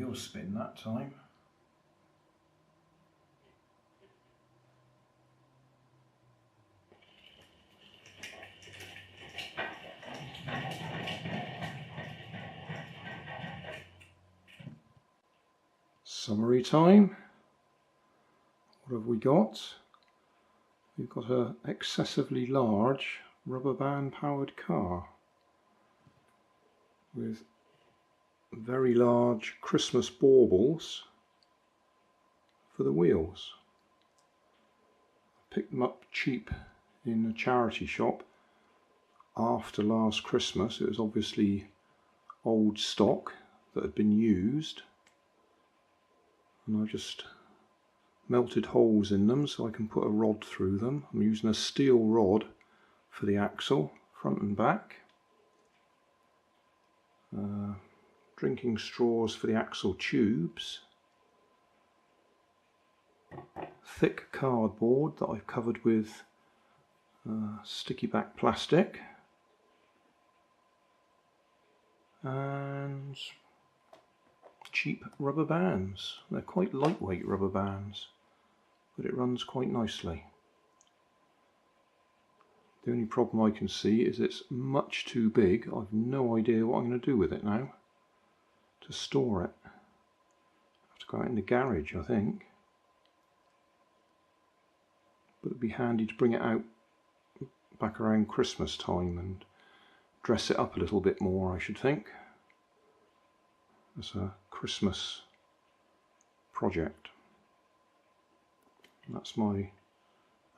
wheel spin that time. Summary time. What have we got? We've got an excessively large rubber band powered car with very large Christmas baubles for the wheels. I picked them up cheap in a charity shop after last Christmas. It was obviously old stock that had been used, and I just melted holes in them so I can put a rod through them. I'm using a steel rod for the axle, front and back. Drinking straws for the axle tubes. Thick cardboard that I've covered with sticky back plastic. And cheap rubber bands. They're quite lightweight rubber bands, but it runs quite nicely. The only problem I can see is it's much too big. I've no idea what I'm going to do with it now to store it. I have to go out in the garage, I think. But it'd be handy to bring it out back around Christmas time and dress it up a little bit more, I should think, as a Christmas project. And that's my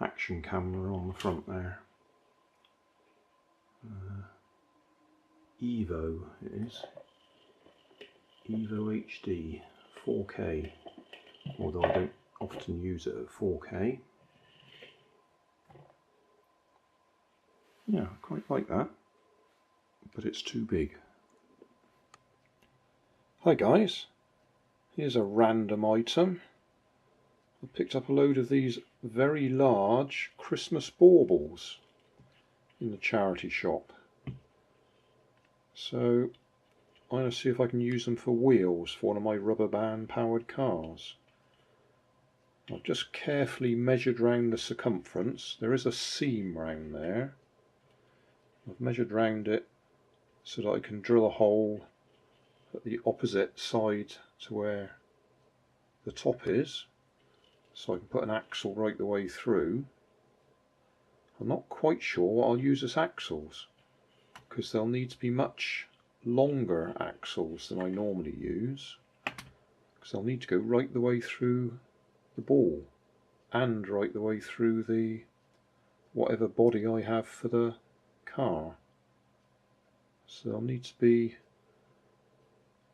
action camera on the front there. Evo it is. Evo HD 4K, although I don't often use it at 4K. Yeah, I quite like that, but it's too big. Hi guys, here's a random item. I picked up a load of these very large Christmas baubles in the charity shop. So I'm going to see if I can use them for wheels for one of my rubber band powered cars. I've just carefully measured round the circumference. There is a seam round there. I've measured round it so that I can drill a hole at the opposite side to where the top is, so I can put an axle right the way through. I'm not quite sure what I'll use as axles, because they'll need to be much longer axles than I normally use, because I'll need to go right the way through the ball and right the way through the whatever body I have for the car. So they'll need to be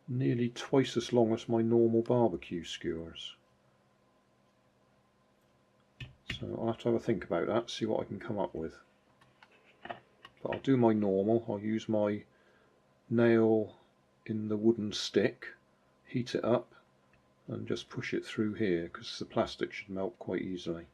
nearly twice as long as my normal barbecue skewers. So I'll have to have a think about that, see what I can come up with. But I'll do my normal. I'll use my nail in the wooden stick, heat it up and just push it through here, because the plastic should melt quite easily.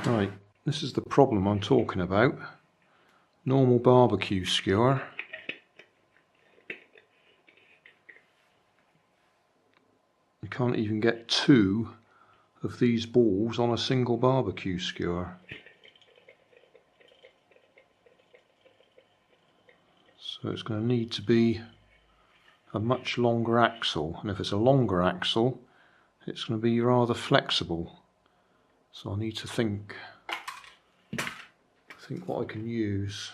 Right, this is the problem I'm talking about. Normal barbecue skewer. You can't even get two of these balls on a single barbecue skewer. So it's going to need to be a much longer axle, and if it's a longer axle it's going to be rather flexible. So I need to think what I can use.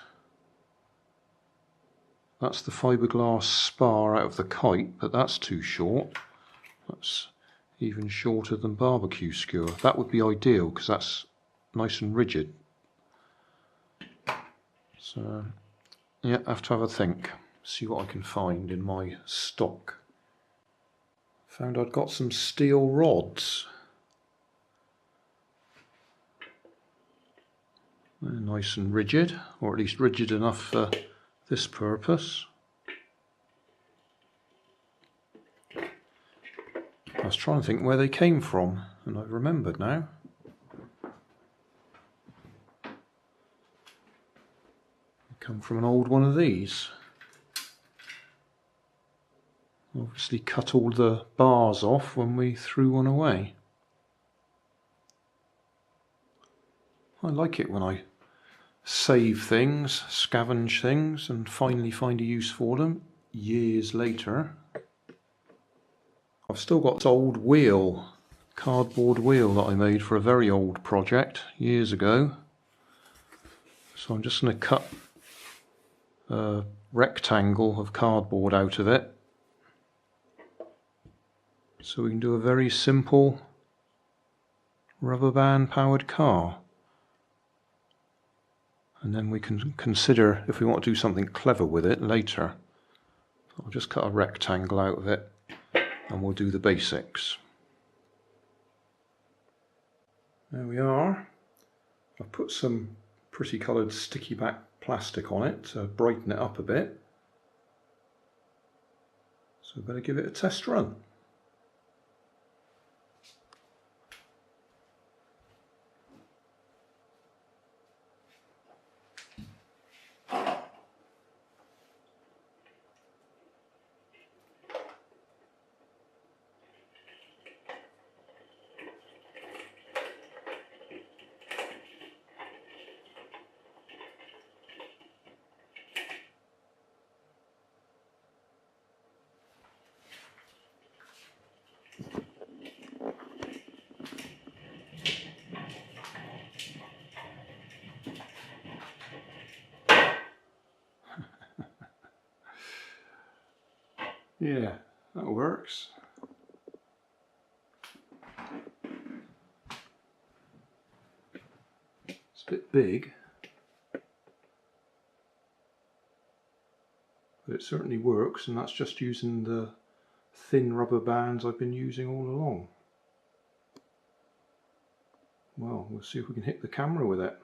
That's the fiberglass spar out of the kite, but that's too short. That's even shorter than barbecue skewer. That would be ideal because that's nice and rigid. So yeah, I have to have a think, see what I can find in my stock. Found I'd got some steel rods. Nice and rigid, or at least rigid enough for this purpose. I was trying to think where they came from, and I've remembered now. They come from an old one of these. Obviously cut all the bars off when we threw one away. I like it when I save things, scavenge things, and finally find a use for them years later. I've still got this old wheel, cardboard wheel that I made for a very old project years ago. So I'm just going to cut a rectangle of cardboard out of it, so we can do a very simple rubber band powered car. And then we can consider if we want to do something clever with it later. I'll just cut a rectangle out of it and we'll do the basics. There we are. I've put some pretty coloured sticky back plastic on it to brighten it up a bit. So I better give it a test run. Yeah, that works. It's a bit big, but it certainly works, and that's just using the thin rubber bands I've been using all along. Well, we'll see if we can hit the camera with it.